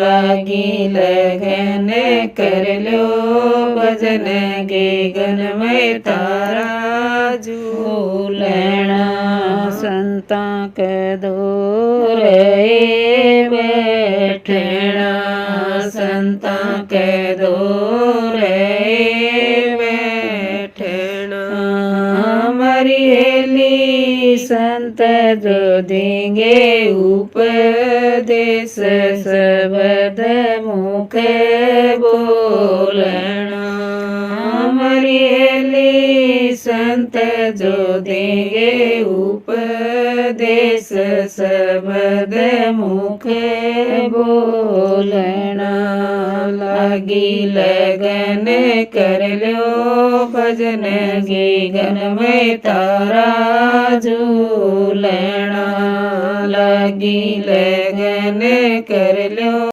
लागी लगन कर लो भजन गे गन में तारा झूलना संता के दूर बैठना संता के दूर बैठना हमारी हेली संत जो देंगे उपदेश शब्द मुख बोलना हमारी हेली संत जो देंगे उपदेश शब्द मुख बोलना लागी लगन कर लो भजन गे गन में तारा झूलना लागी लगन कर लो